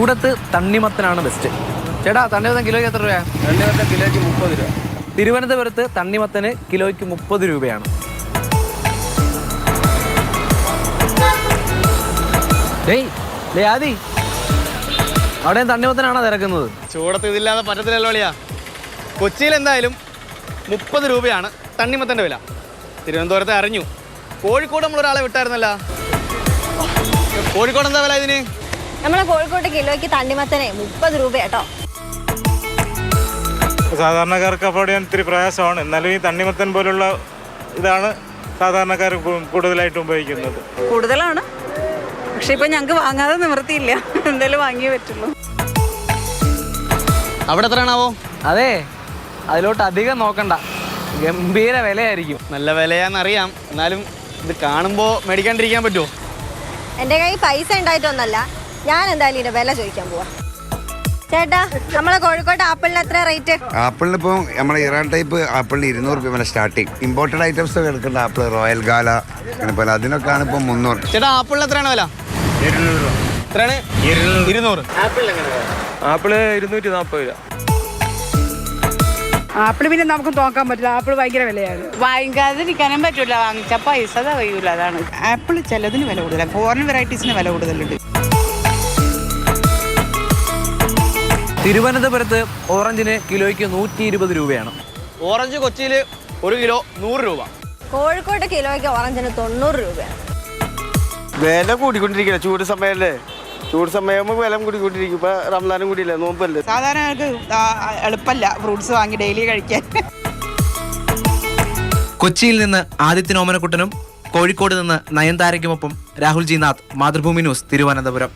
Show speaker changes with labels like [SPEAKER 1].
[SPEAKER 1] ചൂടത്ത് തണ്ണിമത്തനാണ് ബെസ്റ്റ്. ചേട്ടാ, തണ്ണിമത്തൻ കിലോയ്ക്ക് എത്ര രൂപയാണ്?
[SPEAKER 2] തണ്ണിമത്തൻ കിലോയ്ക്ക് 30 രൂപ.
[SPEAKER 1] തിരുവനന്തപുരത്ത് തണ്ണിമത്തന് കിലോയ്ക്ക് 30 രൂപയാണ്. ആദി, അവിടെ തണ്ണിമത്തനാണോ തിരക്കുന്നത്?
[SPEAKER 2] ചൂടത്ത് ഇതില്ലാതെ പറ്റത്തില്ലല്ലോ അളിയാ. കൊച്ചിയിൽ എന്തായാലും 30 രൂപയാണ് തണ്ണിമത്തൻ്റെ വില. തിരുവനന്തപുരത്തെ അറിഞ്ഞു. കോഴിക്കോട് നമ്മളൊരാളെ വിട്ടായിരുന്നല്ലോ. കോഴിക്കോട് എന്താ വില ഇതിന്?
[SPEAKER 3] നമ്മളെ കോഴിക്കോട്ട് കിലോയ്ക്ക് തണ്ണിമത്തനെ 30 രൂപ കേട്ടോ.
[SPEAKER 4] സാധാരണക്കാർക്ക് അഫോർഡ് ചെയ്യാൻ ഇത്തിരി പ്രയാസമാണ്. എന്നാലും ഈ തണ്ണിമത്തൻ പോലുള്ള ഇതാണ് സാധാരണക്കാർ കൂടുതലായിട്ട് ഉപയോഗിക്കുന്നത്.
[SPEAKER 5] കൂടുതലാണ്, പക്ഷെ ഇപ്പൊ ഞങ്ങൾക്ക് വാങ്ങാതെ നിവൃത്തിയില്ല. എന്തായാലും വാങ്ങിയേ പറ്റുള്ളൂ.
[SPEAKER 2] അവിടെ എത്രയാണാവോ?
[SPEAKER 1] അതെ, അതിലോട്ട് അധികം നോക്കണ്ട, ഗംഭീര വിലയായിരിക്കും.
[SPEAKER 2] നല്ല വിലയാണെന്നറിയാം, എന്നാലും ഇത് കാണുമ്പോൾ മേടിക്കാണ്ടിരിക്കാൻ പറ്റുമോ?
[SPEAKER 3] എൻ്റെ കയ്യിൽ പൈസ ഉണ്ടായിട്ടൊന്നല്ല, ഞാൻ എന്തായാലും ഇതിന്റെ വില ചോദിക്കാൻ പോവാ. ചേട്ടാ, നമ്മളെ കോഴിക്കോട്ട് ആപ്പിളിന് എത്ര റേറ്റ്?
[SPEAKER 6] ആപ്പിളിന് ഇപ്പോൾ നമ്മുടെ ഇറാൻ ടൈപ്പ് ആപ്പിളിന് 200 രൂപ വരെ സ്റ്റാർട്ടിങ്. ഇമ്പോർട്ടഡ് ഐറ്റംസ് ഒക്കെ എടുക്കേണ്ട ആപ്പിൾ, റോയൽ ഗാല അങ്ങനെ പോലെ അതിനൊക്കെയാണ് ഇപ്പോൾ 300.
[SPEAKER 2] ചേട്ടാ, ആപ്പിളിന് എത്രയാണ് വില?
[SPEAKER 4] 200 രൂപ.
[SPEAKER 2] എത്രയാണ്? 200.
[SPEAKER 4] ആപ്പിള് 240 രൂപ.
[SPEAKER 5] ആപ്പിൾ പിന്നെ നമുക്ക് നോക്കാൻ പറ്റില്ല, ആപ്പിൾ ഭയങ്കര വിലയാണ്. വാങ്ങിക്കാതിരിക്കാനും പറ്റൂല, വാങ്ങിച്ച പൈസ കഴിയൂല, അതാണ്. ആപ്പിൾ ചിലതിന് വില കൂടുതലാണ്, ഫോറിൻ വെറൈറ്റീസിന് വില കൂടുതലുണ്ട്.
[SPEAKER 1] തിരുവനന്തപുരത്ത് ഓറഞ്ചിന് കിലോയ്ക്ക് 120 രൂപയാണ്.
[SPEAKER 2] ഓറഞ്ച് കൊച്ചിയിൽ 1 കിലോ 100 രൂപ.
[SPEAKER 3] കോഴിക്കോട്ട് കിലോയ്ക്ക് ഓറഞ്ചിന് 90 രൂപയാണ്.
[SPEAKER 7] വില കൂടിക്കൊണ്ടിരിക്കില്ല, ചൂട് സമയമല്ലേ. ചൂട് സമയമാകുമ്പോൾ വില കൂടിക്കൊണ്ടിരിക്കും. ഇപ്പൊ റംസാനും കൂടിയില്ല, നോമ്പല്ലേ.
[SPEAKER 5] സാധാരണ എളുപ്പമല്ല ഫ്രൂട്ട്സ് വാങ്ങി ഡെയിലി കഴിക്കാൻ.
[SPEAKER 1] കൊച്ചിയിൽ നിന്ന് ആദിത്യൻ ഓമനക്കുട്ടനും കോഴിക്കോട് നിന്ന് നയൻതാരയ്ക്കുമൊപ്പം രാഹുൽ ജി നാഥ്, മാതൃഭൂമി ന്യൂസ്, തിരുവനന്തപുരം.